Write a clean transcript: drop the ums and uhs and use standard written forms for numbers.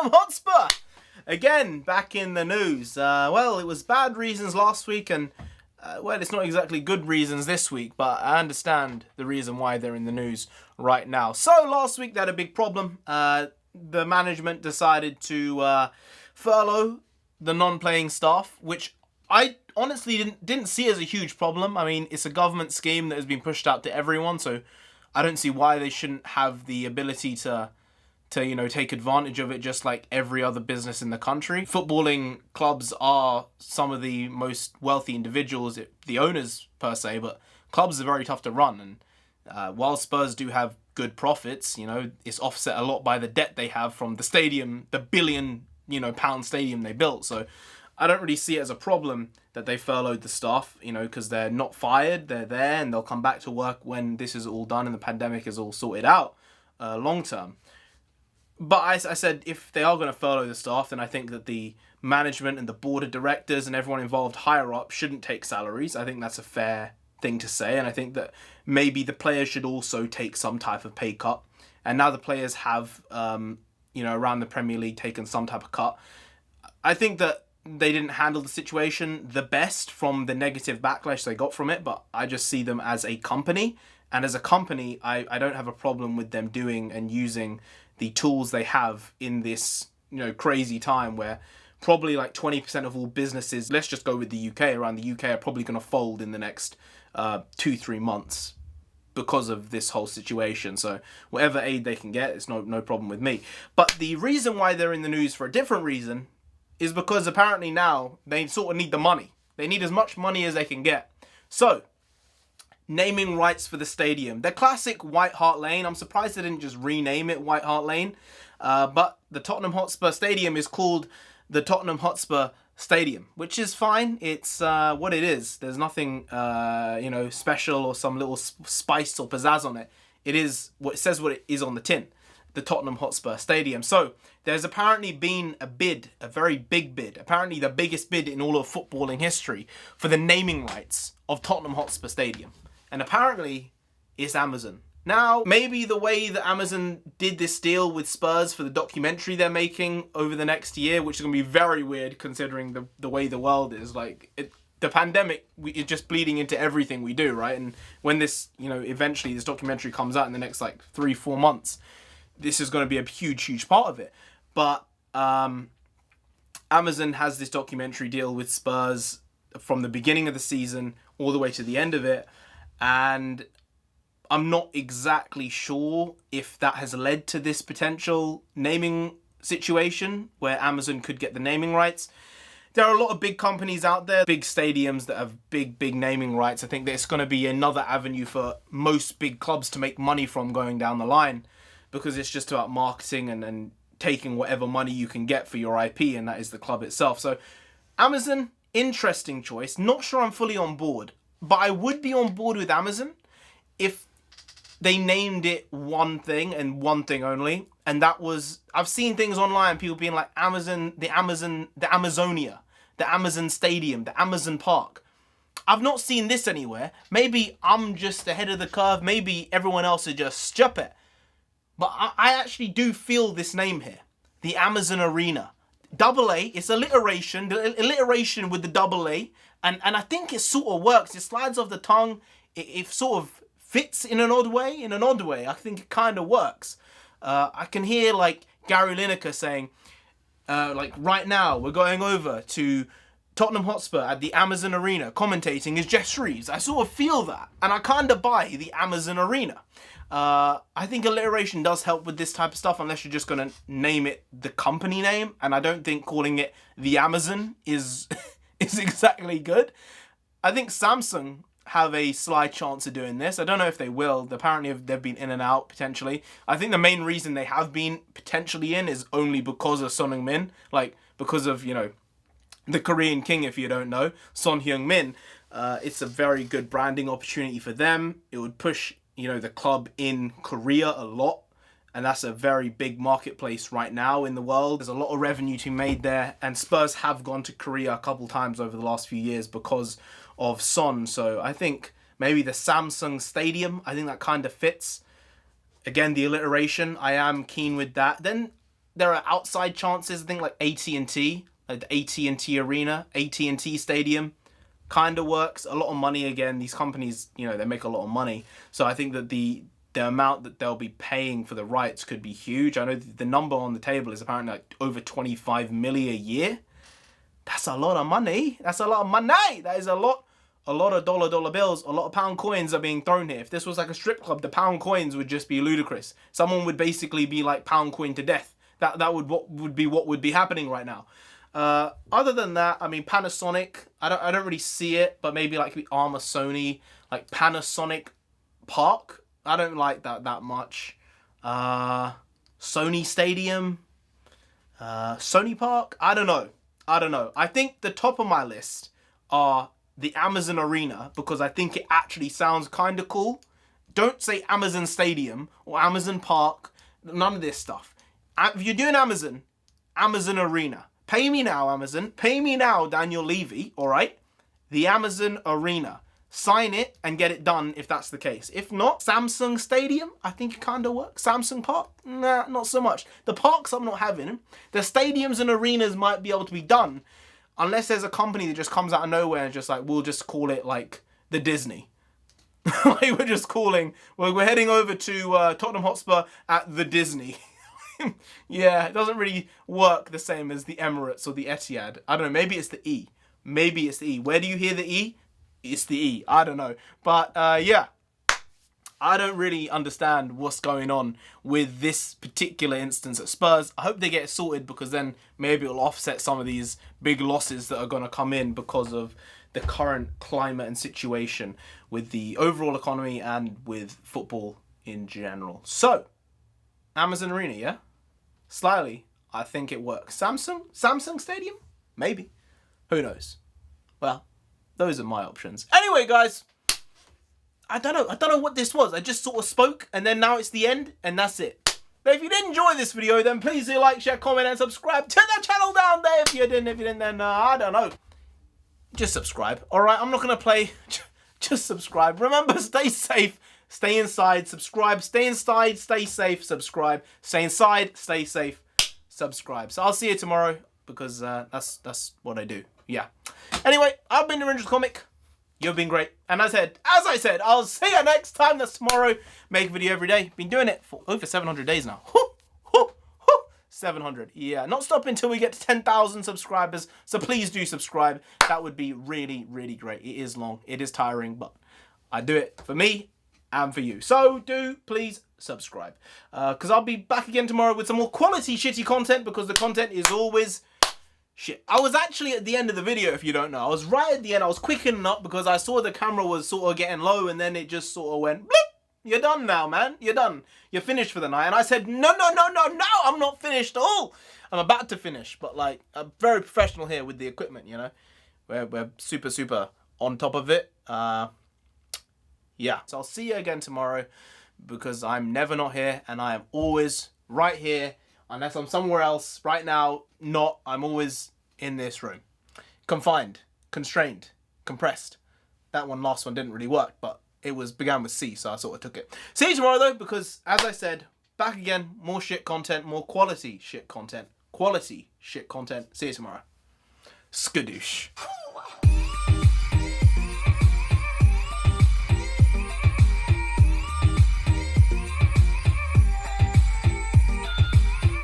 Tottenham Hotspur! Again, back in the news. Well, it was bad reasons last week and, well, it's not exactly good reasons this week, but I understand the reason why they're in the news right now. So, last week they had a big problem. The management decided to furlough the non-playing staff, which I honestly didn't see as a huge problem. I mean, it's a government scheme that has been pushed out to everyone, so I don't see why they shouldn't have the ability to take advantage of it just like every other business in the country. Footballing clubs are some of the most wealthy individuals, the owners per se, but clubs are very tough to run. And while Spurs do have good profits, it's offset a lot by the debt they have from the stadium, the billion, pound stadium they built. So I don't really see it as a problem that they furloughed the staff, because they're not fired, they're there, and they'll come back to work when this is all done and the pandemic is all sorted out long term. But I said if they are going to furlough the staff, then I think that the management and the board of directors and everyone involved higher up shouldn't take salaries. I think that's a fair thing to say, and I think that maybe the players should also take some type of pay cut. And now the players have, around the Premier League taken some type of cut. I think that they didn't handle the situation the best from the negative backlash they got from it, but I just see them as a company. And as a company, I don't have a problem with them doing and using the tools they have in this, crazy time where probably like 20% of all businesses, let's just go with the UK, around the UK are probably going to fold in the next 2-3 months because of this whole situation. So whatever aid they can get, it's no problem with me. But the reason why they're in the news for a different reason is because apparently now they sort of need the money. They need as much money as they can get. So, naming rights for the stadium. The classic White Hart Lane. I'm surprised they didn't just rename it White Hart Lane. But the Tottenham Hotspur Stadium is called the Tottenham Hotspur Stadium, which is fine. It's what it is. There's nothing, special or some little spice or pizzazz on it. It is what it says what it is on the tin. The Tottenham Hotspur Stadium. So there's apparently been a bid, a very big bid, apparently the biggest bid in all of footballing history for the naming rights of Tottenham Hotspur Stadium. And apparently it's Amazon. Now, maybe the way that Amazon did this deal with Spurs for the documentary they're making over the next year, which is going to be very weird considering the way the world is, the pandemic is just bleeding into everything we do, right? And when this, eventually this documentary comes out in the next 3-4 months, this is going to be a huge part of it. But Amazon has this documentary deal with Spurs from the beginning of the season all the way to the end of it. And I'm not exactly sure if that has led to this potential naming situation where Amazon could get the naming rights. There are a lot of big companies out there, big stadiums that have big naming rights. I think that it's going to be another avenue for most big clubs to make money from going down the line, because it's just about marketing and taking whatever money you can get for your IP, and that is the club itself. So Amazon, interesting choice. Not sure I'm fully on board, but I would be on board with Amazon if they named it one thing and one thing only. And that was, I've seen things online, people being like the Amazonia, the Amazon Stadium, the Amazon Park. I've not seen this anywhere. Maybe I'm just ahead of the curve. Maybe everyone else is just stupid. But I actually do feel this name here. The Amazon Arena. Double A, it's alliteration. The alliteration with the double A. And I think it sort of works. It slides off the tongue. It sort of fits in an odd way. I think it kind of works. I can hear Gary Lineker saying, right now we're going over to Tottenham Hotspur at the Amazon Arena. Commentating is Jeff Shreves. I sort of feel that. And I kind of buy the Amazon Arena. I think alliteration does help with this type of stuff, unless you're just going to name it the company name. And I don't think calling it the Amazon is exactly good. I think Samsung have a slight chance of doing this. I don't know if they will. Apparently they've been in and out potentially. I think the main reason they have been potentially in is only because of Son Heung-min. Because of, the Korean king, if you don't know, Son Heung-min. It's a very good branding opportunity for them. It would push the club in Korea a lot, and that's a very big marketplace right now in the world. There's a lot of revenue to be made there, and Spurs have gone to Korea a couple times over the last few years because of Son. So I think maybe the Samsung Stadium, I think that kind of fits. Again, the alliteration, I am keen with that. Then there are outside chances. I think like AT&T, like the AT&T Arena, AT&T Stadium, kind of works. A lot of money again. These companies, you know, they make a lot of money. So I think that the amount that they'll be paying for the rights could be huge. I know the number on the table is apparently like over 25 million a year. That's a lot of money. That's a lot of money. That is a lot of dollar bills, a lot of pound coins are being thrown here. If this was like a strip club, the pound coins would just be ludicrous. Someone would basically be like pound coin to death. That would be happening right now. Other than that, I mean, Panasonic, I don't really see it, but maybe like the arm of Sony, like Panasonic Park. I don't like that much. Sony Stadium, Sony Park. I don't know. I think the top of my list are the Amazon Arena, because I think it actually sounds kind of cool. Don't say Amazon Stadium or Amazon Park. None of this stuff. If you're doing Amazon Arena. Pay me now, Amazon. Pay me now, Daniel Levy. All right? The Amazon Arena. Sign it and get it done if that's the case. If not, Samsung Stadium, I think it kind of works. Samsung Park, nah, not so much. The parks I'm not having. The stadiums and arenas might be able to be done, unless there's a company that just comes out of nowhere and just like, we'll just call it like the Disney. Like we're heading over to Tottenham Hotspur at the Disney. Yeah, it doesn't really work the same as the Emirates or the Etihad. I don't know, maybe it's the E. Where do you hear the E? It's the E. I don't know. But yeah, I don't really understand what's going on with this particular instance at Spurs. I hope they get it sorted, because then maybe it'll offset some of these big losses that are going to come in because of the current climate and situation with the overall economy and with football in general. So, Amazon Arena, yeah? Slightly, I think it works. Samsung Stadium? Maybe. Who knows? Well, those are my options. Anyway, guys, I don't know what this was. I just sort of spoke, and then now it's the end, and that's it. But if you did enjoy this video, then please do like, share, comment, and subscribe to the channel down there. If you didn't, then I don't know. Just subscribe. All right, I'm not gonna play. Just subscribe. Remember, stay safe. Stay inside, subscribe, stay inside, stay safe, subscribe, stay inside, stay safe, subscribe. So I'll see you tomorrow, because that's what I do. Yeah. Anyway, I've been NarendraTheComic. You've been great. And as I said, I'll see you next time. That's tomorrow. Make a video every day. Been doing it for over 700 days now. 700. Yeah, not stopping until we get to 10,000 subscribers. So please do subscribe. That would be really, really great. It is long. It is tiring, but I do it for me and for you. So do please subscribe, because I'll be back again tomorrow with some more quality shitty content, because the content is always shit. I was actually at the end of the video, if you don't know. I was right at the end. I was quickening up because I saw the camera was sort of getting low, and then it just sort of went bloop. You're done now, man. You're done. You're finished for the night. And I said, no, I'm not finished at all. I'm about to finish, but like, I'm very professional here with the equipment, you know. We're super on top of it. Yeah, so I'll see you again tomorrow, because I'm never not here, and I am always right here, unless I'm somewhere else. Right now, not. I'm always in this room. Confined, constrained, compressed. That last one didn't really work, but it began with C, so I sort of took it. See you tomorrow, though, because, as I said, back again, more shit content, more quality shit content. See you tomorrow. Skadoosh.